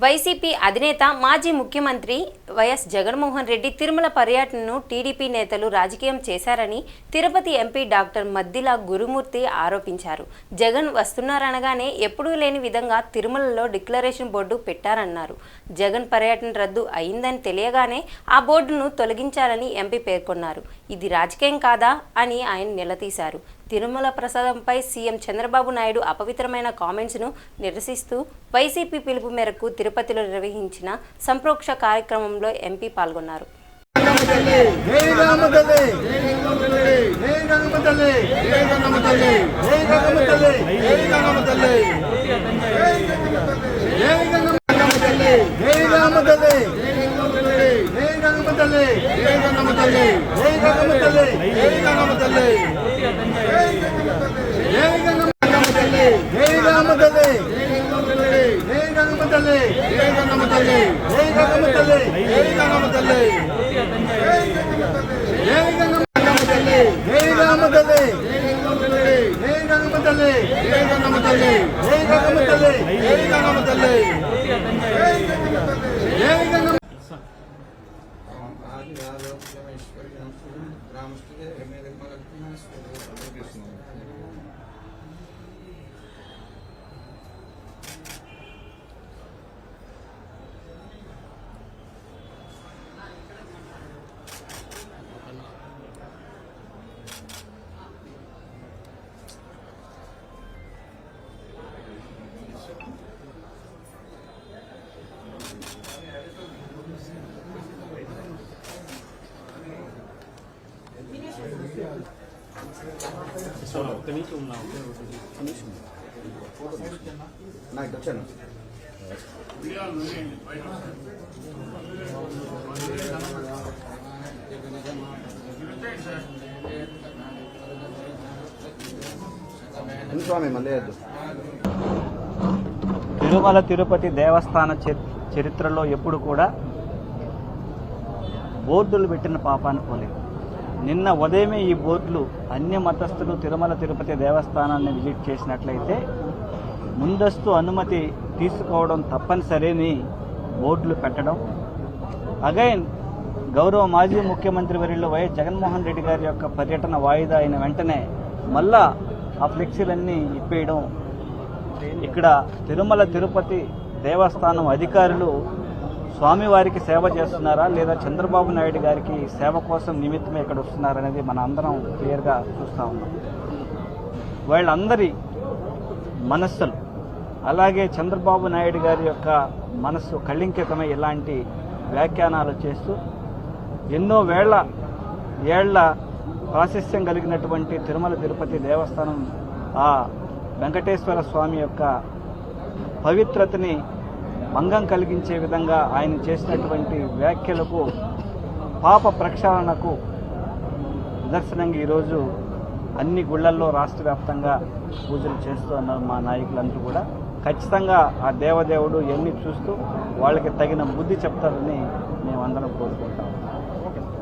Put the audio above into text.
YCP అధినేత మాజీ ముఖ్యమంత్రి వైఎస్ జగన్మోహన్ రెడ్డి తిరుమల పర్యటనను టీడీపీ నేతలు రాజకీయం చేశారని తిరుపతి ఎంపీ డాక్టర్ మద్దిల గురుమూర్తి ఆరోపించారు. జగన్ వస్తున్నారనగానే ఎప్పుడూ లేని విధంగా తిరుమలలో డిక్లరేషన్ బోర్డు పెట్టారన్నారు. జగన్ పర్యటన రద్దు అయిందని తెలియగానే ఆ బోర్డును తొలగించాలని ఎంపీ పేర్కొన్నారు. ఇది రాజకీయం కాదా అని ఆయన నిలదీశారు. తిరుమల ప్రసాదంపై సీఎం చంద్రబాబు నాయుడు అపవిత్రమైన కామెంట్స్ను నిరసిస్తూ వైసీపీ పిలుపు మేరకు తిరుపతిలో నిర్వహించిన సంప్రోక్ష కార్యక్రమంలో ఎంపీ పాల్గొన్నారు. తిరుమల తిరుపతి దేవస్థాన చరిత్రలో ఎప్పుడు కూడా బోర్డులు పెట్టిన పాపాన్ని పోలేదు. నిన్న ఉదయమే ఈ బోర్డులు అన్ని మతస్థులు తిరుమల తిరుపతి దేవస్థానాన్ని విజిట్ చేసినట్లయితే ముందస్తు అనుమతి తీసుకోవడం తప్పనిసరిని బోర్డులు పెట్టడం, అగైన్ గౌరవ మాజీ ముఖ్యమంత్రి వర్యులు వైఎస్ జగన్మోహన్ రెడ్డి గారి యొక్క పర్యటన వాయిదా అయిన వెంటనే మళ్ళా ఆ ఫ్లెక్సీలన్నీ ఇప్పేయడం. ఇక్కడ తిరుమల తిరుపతి దేవస్థానం అధికారులు స్వామివారికి సేవ చేస్తున్నారా లేదా చంద్రబాబు నాయుడు గారికి సేవ కోసం నిమిత్తమే ఇక్కడ వస్తున్నారనేది మన అందరం క్లియర్గా చూస్తూ ఉన్నాం. వాళ్ళందరి మనస్సులు అలాగే చంద్రబాబు నాయుడు గారి యొక్క మనస్సు కళింకితమై ఇలాంటి వ్యాఖ్యానాలు చేస్తూ ఎన్నో ఏళ్ల ప్రాశస్త్యం కలిగినటువంటి తిరుమల తిరుపతి దేవస్థానం ఆ వెంకటేశ్వర స్వామి యొక్క పవిత్రతని భంగం కలిగించే విధంగా ఆయన చేసినటువంటి వ్యాఖ్యలకు పాప ప్రక్షాళనకు నిదర్శనంగా ఈరోజు అన్ని గుళ్లల్లో రాష్ట్ర వ్యాప్తంగా పూజలు చేస్తూ ఉన్నారు మా నాయకులందరూ కూడా. ఖచ్చితంగా ఆ దేవదేవుడు ఎన్ని చూస్తూ వాళ్ళకి తగిన బుద్ధి చెప్తారని మేమందరం కోరుకుంటాం.